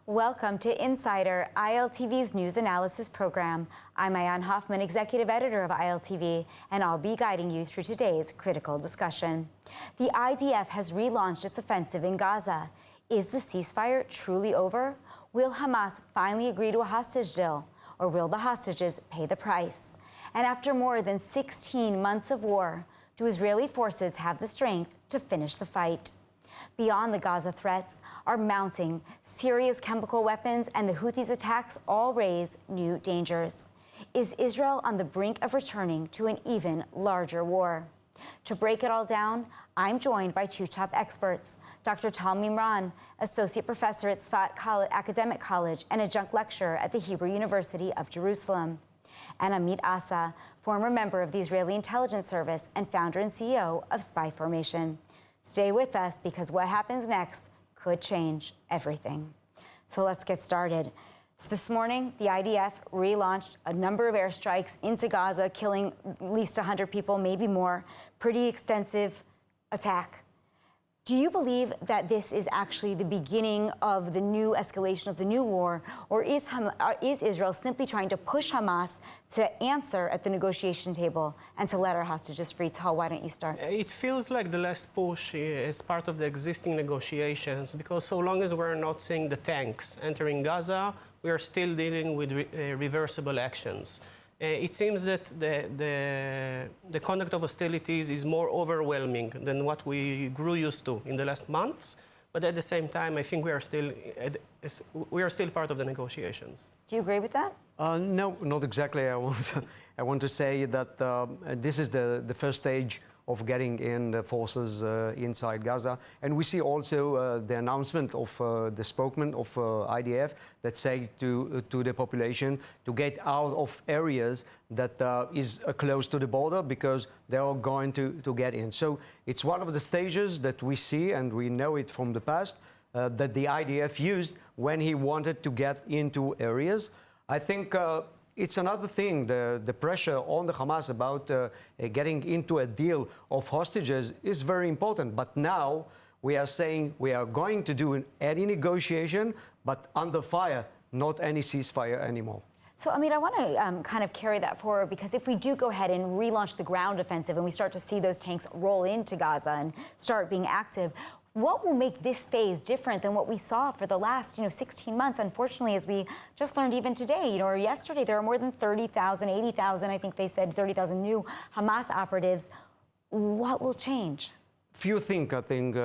Welcome to Insider, ILTV's news analysis program. I'm Maayan Hoffman, executive editor of ILTV, and I'll be guiding you through today's critical discussion. The IDF has relaunched its offensive in Gaza. Is the ceasefire truly over? Will Hamas finally agree to a hostage deal, or will the hostages pay the price? And after more than 16 months of war, do Israeli forces have the strength to finish the fight? Beyond the Gaza threats are mounting. Syria's chemical weapons and the Houthis' attacks all raise new dangers. Is Israel on the brink of returning to an even larger war? To break it all down, I'm joined by two top experts, Dr. Tal Mimran, associate professor at Zefat Academic College and adjunct lecturer at the Hebrew University of Jerusalem, and Amit Assa, former member of the Israeli Intelligence Service and founder and CEO of Spyformation. Stay with us because what happens next could change everything. So let's get started. So this morning, the IDF relaunched a number of airstrikes into Gaza, killing at least 100 people, maybe more. Pretty extensive attack. Do you believe that this is actually the beginning of the new escalation of the new war, or is Israel simply trying to push Hamas to answer at the negotiation table and to let our hostages free? Tal, why don't you start? It feels like the last push is part of the existing negotiations, because so long as we're not seeing the tanks entering Gaza, we are still dealing with reversible actions. It seems that the conduct of hostilities is more overwhelming than what we grew used to in the last months. But at the same time, I think we are still part of the negotiations. Do you agree with that? No, not exactly. I want to say that this is the first stage of getting in the forces inside Gaza. And we see also the announcement of the spokesman of IDF that say to the population to get out of areas that is close to the border because they are going to get in. So it's one of the stages that we see, and we know it from the past, that the IDF used when he wanted to get into areas. I think it's another thing, the pressure on the Hamas about getting into a deal of hostages is very important. But now we are saying we are going to do any negotiation, but under fire, not any ceasefire anymore. So, I want to kind of carry that forward, because if we do go ahead and relaunch the ground offensive and we start to see those tanks roll into Gaza and start being active, what will make this phase different than what we saw for the last, 16 months? Unfortunately, as we just learned even today, or yesterday, there are more than 30,000, 80,000, I think they said 30,000 new Hamas operatives. What will change? Few things, I think,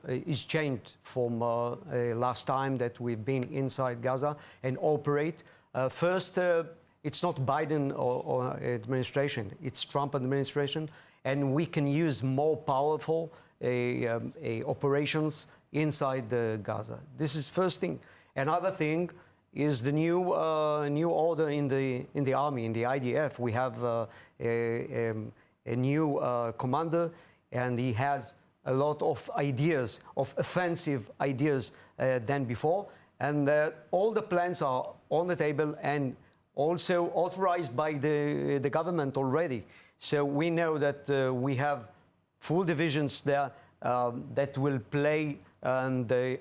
is changed from last time that we've been inside Gaza and operate. First, it's not Biden or administration, it's Trump administration, and we can use more powerful operations inside Gaza. This is first thing. Another thing is the new order in the army, in the IDF. We have a new commander, and he has a lot of ideas, of offensive ideas than before. And all the plans are on the table and also authorized by the government already. So we know that we have full divisions there that will play the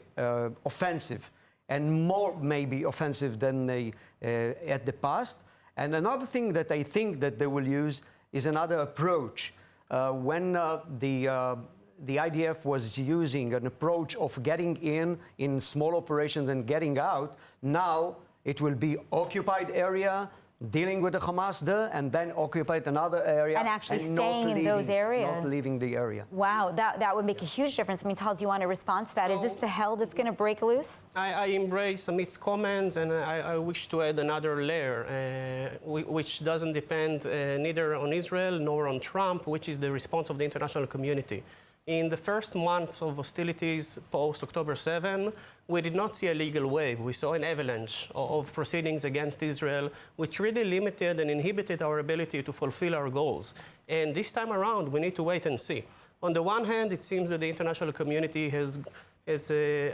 offensive, and more maybe offensive than they at the past. And another thing that I think that they will use is another approach. When the IDF was using an approach of getting in small operations and getting out, now it will be occupied area, dealing with the Hamas there, and then occupy another area. And actually staying in those areas. Not leaving the area. Wow, that would make a huge difference. Tal, do you want to respond to that? So, is this the hell that's going to break loose? I embrace Amit's comments, and I wish to add another layer, which doesn't depend neither on Israel nor on Trump, which is the response of the international community. In the first months of hostilities post-October 7, we did not see a legal wave. We saw an avalanche of proceedings against Israel, which really limited and inhibited our ability to fulfill our goals. And this time around, we need to wait and see. On the one hand, it seems that the international community has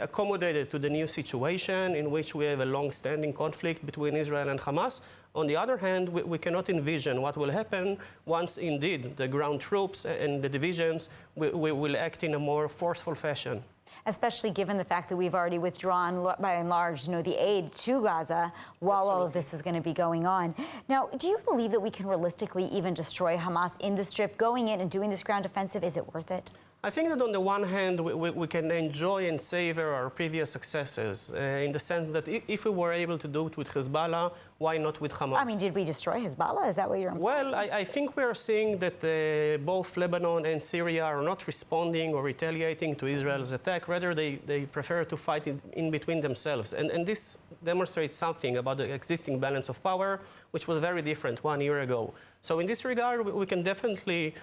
accommodated to the new situation in which we have a long-standing conflict between Israel and Hamas. On the other hand, we cannot envision what will happen once indeed the ground troops and the divisions will act in a more forceful fashion. especially given the fact that we've already withdrawn, by and large, the aid to Gaza while all of this is going to be going on. Now, do you believe that we can realistically even destroy Hamas in the Strip? Going in and doing this ground offensive, is it worth it? I think that on the one hand, we can enjoy and savor our previous successes in the sense that if we were able to do it with Hezbollah, why not with Hamas? I mean, did we destroy Hezbollah? Is that what you're implying? Well, I think we are seeing that both Lebanon and Syria are not responding or retaliating to Israel's attack. Rather, they prefer to fight in between themselves. And this demonstrates something about the existing balance of power, which was very different 1 year ago. So in this regard, we can definitely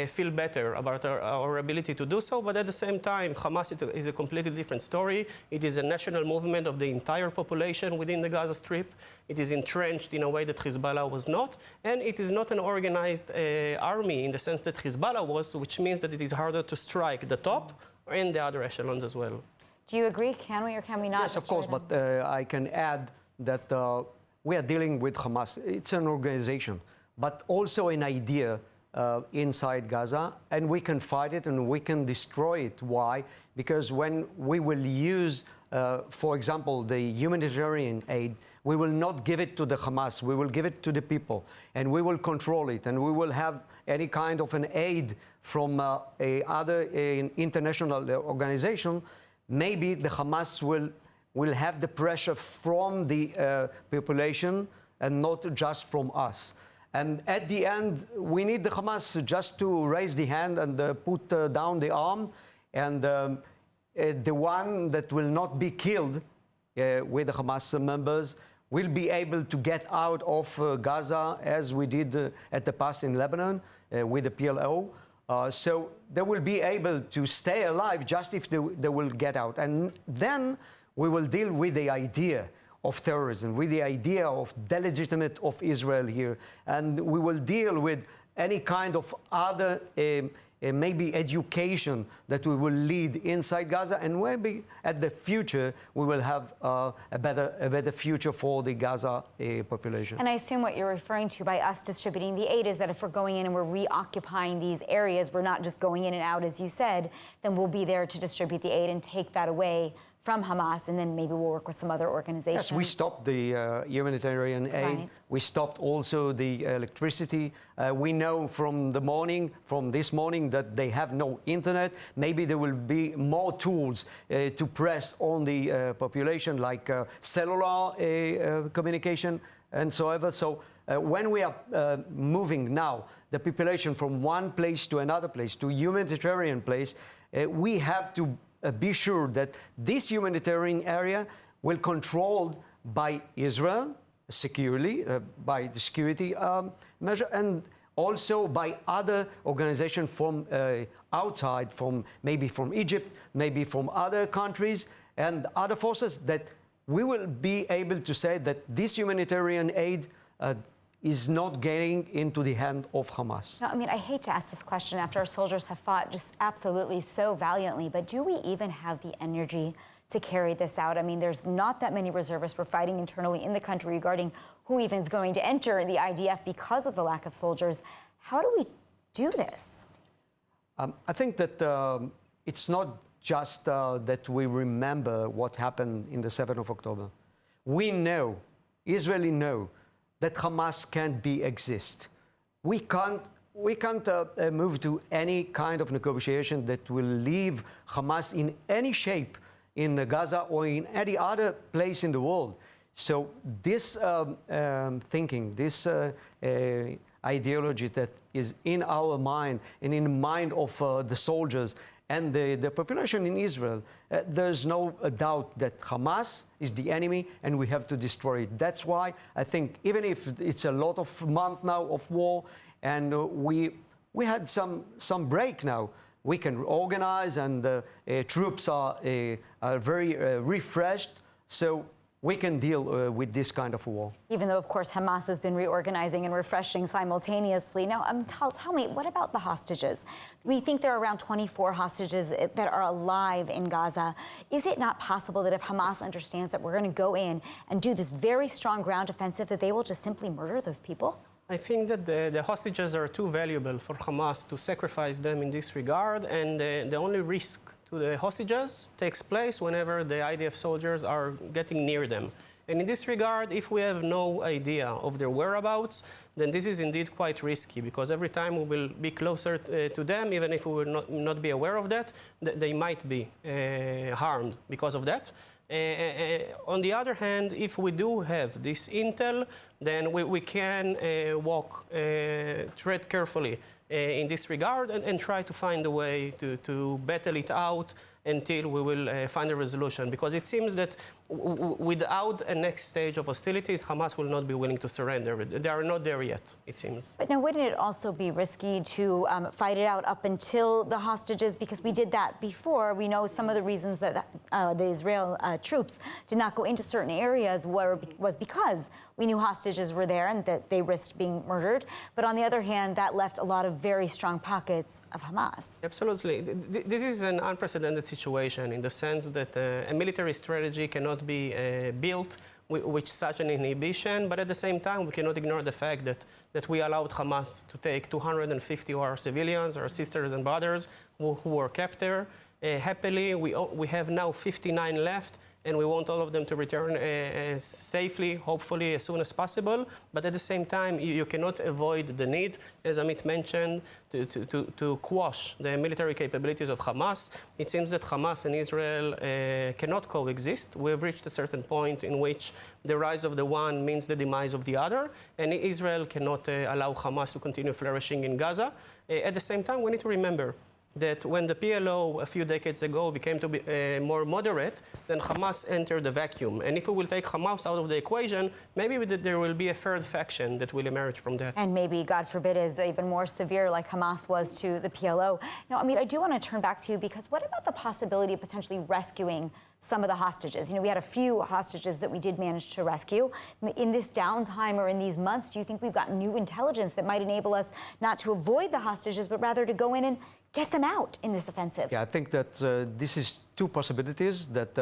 feel better about our ability to do so, but at the same time, Hamas is a completely different story. It is a national movement of the entire population within the Gaza Strip. It is entrenched in a way that Hezbollah was not, and it is not an organized army in the sense that Hezbollah was, which means that it is harder to strike the top and the other echelons as well. Do you agree? Can we or can we not? Yes, of course, but I can add that we are dealing with Hamas. It's an organization, but also an idea inside Gaza, and we can fight it and we can destroy it. Why? Because when we will use, for example, the humanitarian aid, we will not give it to the Hamas, we will give it to the people, and we will control it, and we will have any kind of an aid from other international organization. Maybe the Hamas will have the pressure from the population and not just from us. And at the end, we need the Hamas just to raise the hand and put down the arm. And the one that will not be killed with the Hamas members will be able to get out of Gaza, as we did at the past in Lebanon with the PLO. So they will be able to stay alive just if they will get out. And then we will deal with the idea of terrorism, with the idea of delegitimate of Israel here. And we will deal with any kind of other maybe education that we will lead inside Gaza, and maybe at the future we will have a better future for the Gaza population. And I assume what you're referring to by us distributing the aid is that if we're going in and we're reoccupying these areas, we're not just going in and out, as you said, then we'll be there to distribute the aid and take that away from Hamas, and then maybe we'll work with some other organizations. Yes, we stopped the humanitarian aid. We stopped also the electricity. We know from this morning, that they have no internet. Maybe there will be more tools to press on the population, like cellular communication and so on. So when we are moving now the population from one place to another place, to humanitarian place, we have to be sure that this humanitarian area will be controlled by Israel securely, by the security measure, and also by other organizations from outside, maybe from Egypt, maybe from other countries and other forces, that we will be able to say that this humanitarian aid is not getting into the hand of Hamas. No, I mean, I hate to ask this question after our soldiers have fought just absolutely so valiantly, but do we even have the energy to carry this out? I mean, there's not that many reservists. We're fighting internally in the country regarding who even is going to enter the IDF because of the lack of soldiers. How do we do this? I think that it's not just that we remember what happened in the 7th of October. We know, Israelis know, that Hamas can't exist. We can't move to any kind of negotiation that will leave Hamas in any shape in Gaza or in any other place in the world. So this thinking, this ideology that is in our mind and in the mind of the soldiers and the population in Israel, there's no doubt that Hamas is the enemy and we have to destroy it. That's why I think even if it's a lot of months now of war and we had some break now, we can organize and troops are very refreshed, so we can deal with this kind of war. Even though, of course, Hamas has been reorganizing and refreshing simultaneously. Now, tell me, what about the hostages? We think there are around 24 hostages that are alive in Gaza. Is it not possible that if Hamas understands that we're going to go in and do this very strong ground offensive, that they will just simply murder those people? I think that the hostages are too valuable for Hamas to sacrifice them in this regard, and the only risk to the hostages takes place whenever the IDF soldiers are getting near them. And in this regard, if we have no idea of their whereabouts, then this is indeed quite risky, because every time we will be closer to them, even if we will not be aware of that, they might be harmed because of that. On the other hand, if we do have this intel, then we can tread carefully in this regard and try to find a way to battle it out until we will find a resolution. Because it seems that without a next stage of hostilities, Hamas will not be willing to surrender. They are not there yet, it seems. But now, wouldn't it also be risky to fight it out up until the hostages? Because we did that before. We know some of the reasons that the Israel troops did not go into certain areas was because we knew hostages were there and that they risked being murdered. But on the other hand, that left a lot of very strong pockets of Hamas. Absolutely. This is an unprecedented situation in the sense that a military strategy cannot be built with such an inhibition, but at the same time, we cannot ignore the fact that we allowed Hamas to take 250 of our civilians, our sisters and brothers who were kept there. Happily, we have now 59 left, and we want all of them to return safely, hopefully as soon as possible. But at the same time, you cannot avoid the need, as Amit mentioned, to quash the military capabilities of Hamas. It seems that Hamas and Israel cannot coexist. We have reached a certain point in which the rise of the one means the demise of the other, and Israel cannot allow Hamas to continue flourishing in Gaza. At the same time, we need to remember that when the PLO a few decades ago became to be more moderate, then Hamas entered the vacuum. And if we will take Hamas out of the equation, maybe there will be a third faction that will emerge from that. And maybe, God forbid, is even more severe like Hamas was to the PLO. Now, Amit, I do want to turn back to you, because what about the possibility of potentially rescuing some of the hostages? You know, we had a few hostages that we did manage to rescue. In this downtime or in these months, do you think we've got new intelligence that might enable us not to avoid the hostages, but rather to go in and get them out in this offensive? Yeah, I think that this is two possibilities that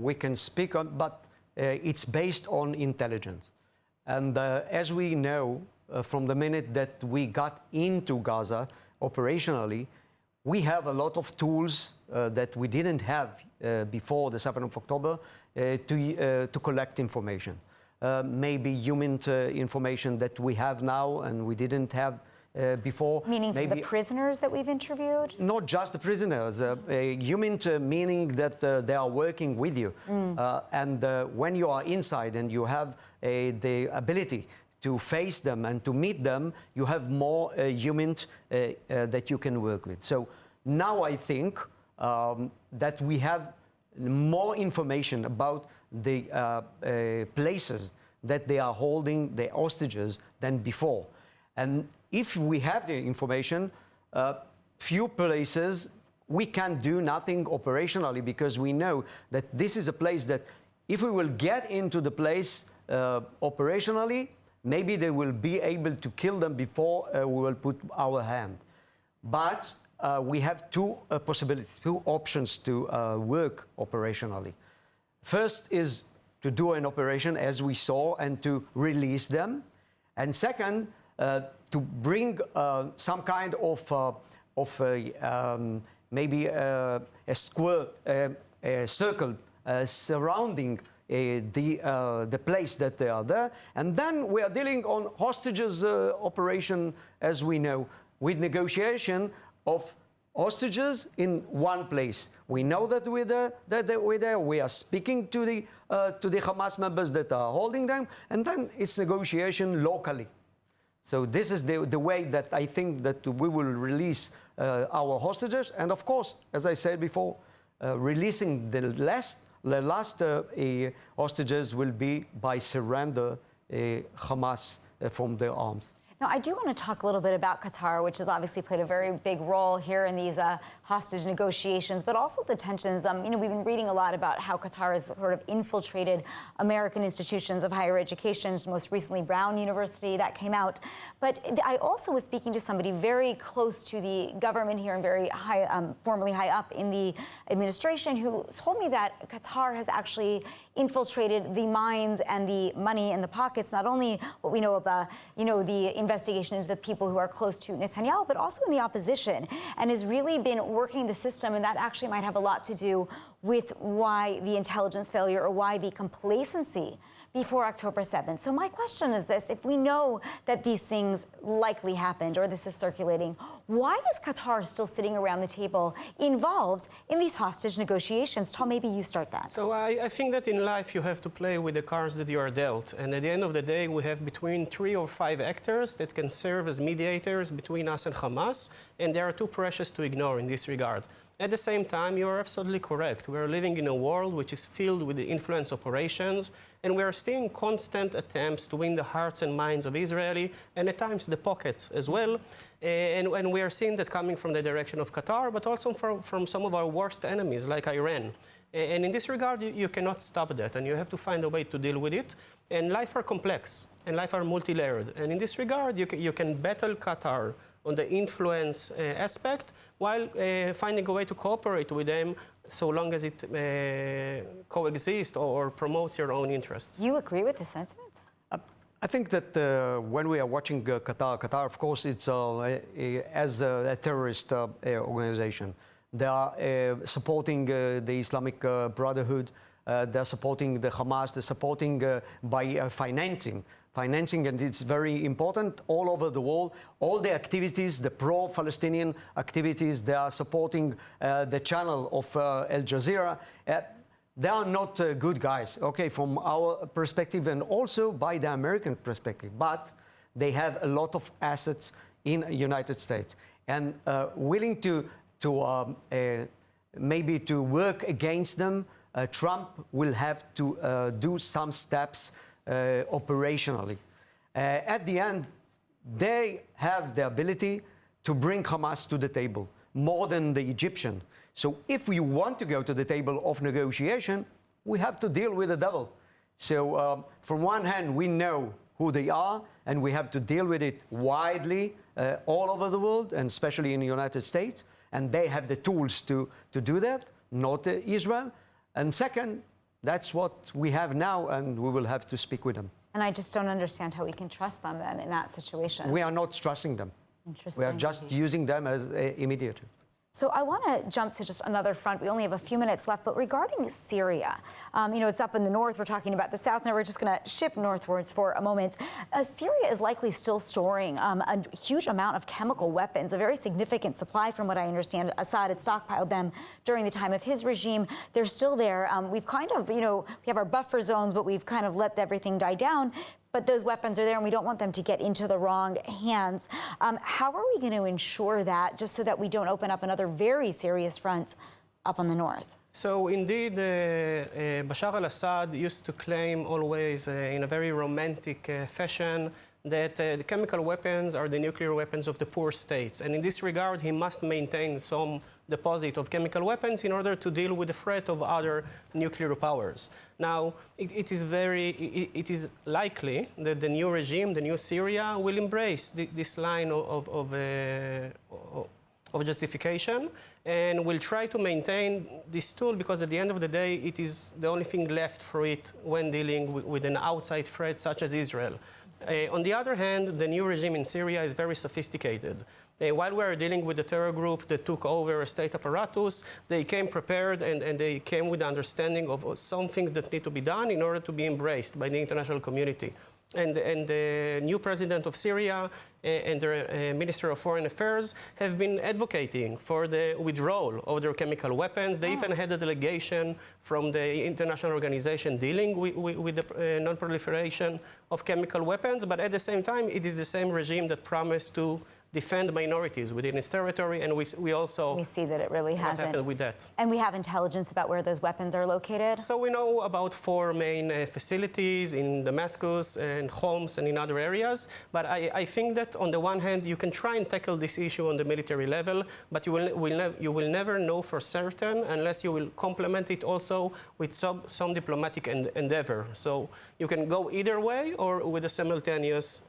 we can speak on, but it's based on intelligence. And as we know, from the minute that we got into Gaza operationally, we have a lot of tools that we didn't have before the 7th of October to collect information. Maybe human information that we have now and we didn't have before. Meaning the prisoners that we've interviewed? Not just the prisoners. Human meaning that they are working with you. And when you are inside and you have the ability to face them and to meet them, you have more humans that you can work with. So now I think that we have more information about the places that they are holding the hostages than before. And if we have the information, few places we can do nothing operationally, because we know that this is a place that if we will get into the place operationally, maybe they will be able to kill them before we will put our hand. But we have two possibilities, two options to work operationally. First is to do an operation as we saw and to release them. And second, to bring some kind of maybe a square, a circle surrounding the place that they are there. And then we are dealing on hostages operation, as we know, with negotiation of hostages in one place. We know that we're there, we are speaking to the Hamas members that are holding them, and then it's negotiation locally. So this is the way that I think that we will release our hostages. And of course, as I said before, releasing the last hostages will be by surrender Hamas from their arms. Now, I do want to talk a little bit about Qatar, which has obviously played a very big role here in these hostage negotiations, but also the tensions. You know, we've been reading a lot about how Qatar has sort of infiltrated American institutions of higher education, most recently Brown University, that came out. But I also was speaking to somebody very close to the government here and very high, formally high up in the administration, who told me that Qatar has actually infiltrated the minds and the money in the pockets, not only what we know of the, the investigation into the people who are close to Netanyahu, but also in the opposition, and has really been working the system, and that actually might have a lot to do with why the intelligence failure or why the complacency before October 7th. So my question is this: if we know that these things likely happened or this is circulating, why is Qatar still sitting around the table involved in these hostage negotiations? Tal, maybe you start that. So I think that in life you have to play with the cards that you are dealt. And at the end of the day, we have between 3 or 5 actors that can serve as mediators between us and Hamas. And they are too precious to ignore in this regard. At the same time, you are absolutely correct. We are living in a world which is filled with the influence operations, and we are seeing constant attempts to win the hearts and minds of Israeli, and at times the pockets as well. And we are seeing that coming from the direction of Qatar, but also from some of our worst enemies, like Iran. And in this regard, you cannot stop that, and you have to find a way to deal with it. And life are complex, and life are multi-layered. And in this regard, you can battle Qatar on the influence aspect, while finding a way to cooperate with them so long as it coexists or promotes your own interests. Do you agree with this sentiment? I think that when we are watching Qatar, of course, it's as a terrorist organization. They are supporting the Islamic Brotherhood. They're supporting the Hamas. They're supporting by financing, and it's very important all over the world. All the activities, the pro-Palestinian activities, they are supporting the channel of Al Jazeera. They are not good guys, okay, from our perspective and also by the American perspective, but they have a lot of assets in the United States and willing to maybe to work against them. Trump will have to do some steps operationally. At the end, they have the ability to bring Hamas to the table, more than the Egyptian. So if we want to go to the table of negotiation, we have to deal with the devil. So from one hand, we know who they are, and we have to deal with it widely all over the world, and especially in the United States. And they have the tools to do that, not Israel. And second, that's what we have now, and we will have to speak with them. And I just don't understand how we can trust them then in that situation. We are not trusting them. Interesting. We are just using them as immediate. So I want to jump to just another front. We only have a few minutes left, but regarding Syria, it's up in the north. We're talking about the south. Now we're just going to ship northwards for a moment. Syria is likely still storing a huge amount of chemical weapons, a very significant supply from what I understand. Assad had stockpiled them during the time of his regime. They're still there. We've kind of, we have our buffer zones, but we've kind of let everything die down. But those weapons are there, and we don't want them to get into the wrong hands. How are we going to ensure that, just so that we don't open up another very serious front up on the north? So indeed, Bashar al-Assad used to claim always in a very romantic fashion that the chemical weapons are the nuclear weapons of the poor states. And in this regard, he must maintain some deposit of chemical weapons in order to deal with the threat of other nuclear powers. Now, it is likely that the new regime, the new Syria, will embrace this line of justification and will try to maintain this tool, because at the end of the day, it is the only thing left for it when dealing with an outside threat such as Israel. On the other hand, the new regime in Syria is very sophisticated. While we are dealing with the terror group that took over a state apparatus, they came prepared and they came with the understanding of some things that need to be done in order to be embraced by the international community. And the new president of Syria and the Minister of Foreign Affairs have been advocating for the withdrawal of their chemical weapons. They even had a delegation from the international organization dealing with the non-proliferation of chemical weapons. But at the same time, it is the same regime that promised to defend minorities within its territory, and we see that it really hasn't. What happened with that? And we have intelligence about where those weapons are located? So we know about 4 main facilities in Damascus and Homs and in other areas. But I think that on the one hand, you can try and tackle this issue on the military level, but you will never know for certain unless you will complement it also with some diplomatic endeavor. So you can go either way or with a simultaneous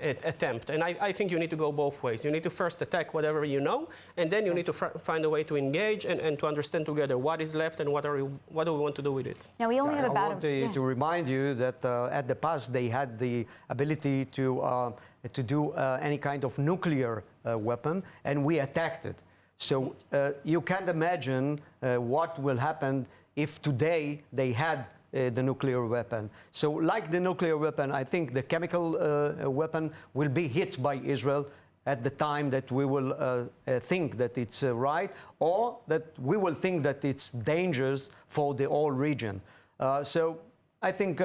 attempt. And I think you need to go both ways. You need to first attack whatever you know, and then you need to find a way to engage and to understand together what is left and what do we want to do with it. Now, we only have about I want to remind you that at the past they had the ability to do any kind of nuclear weapon, and we attacked it. So you can't imagine what will happen if today they had the nuclear weapon. So like the nuclear weapon, I think the chemical weapon will be hit by Israel at the time that we will think that it's right, or that we will think that it's dangerous for the whole region. So I think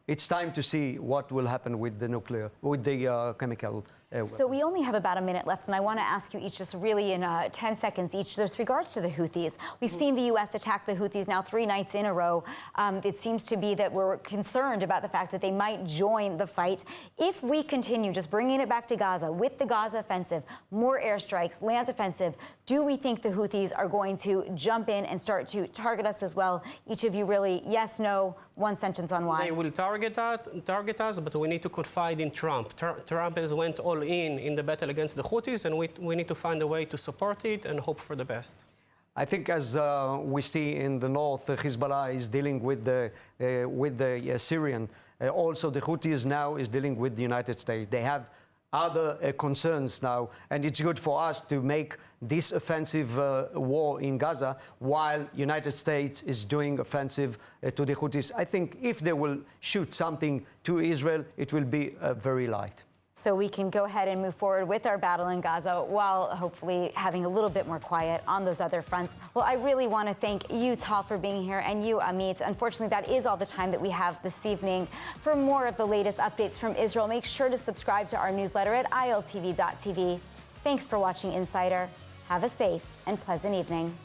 it's time to see what will happen with the chemical weapon. So we only have about a minute left, and I want to ask you each, just really in 10 seconds each, with regards to the Houthis. We've seen the U.S. attack the Houthis now 3 nights in a row. It seems to be that we're concerned about the fact that they might join the fight. If we continue just bringing it back to Gaza with the Gaza offensive, more airstrikes, land offensive, do we think the Houthis are going to jump in and start to target us as well? Each of you really, yes, no, one sentence on why. They will target us, but we need to confide in Trump. Trump has went all in the battle against the Houthis, and we need to find a way to support it and hope for the best. I think, as we see in the north, Hezbollah is dealing with the Syrian. Also, the Houthis now is dealing with the United States. They have other concerns now, and it's good for us to make this offensive war in Gaza while United States is doing offensive to the Houthis. I think if they will shoot something to Israel, it will be very light. So we can go ahead and move forward with our battle in Gaza while hopefully having a little bit more quiet on those other fronts. Well, I really want to thank you, Tal, for being here, and you, Amit. Unfortunately, that is all the time that we have this evening. For more of the latest updates from Israel, make sure to subscribe to our newsletter at iltv.tv. Thanks for watching Insider. Have a safe and pleasant evening.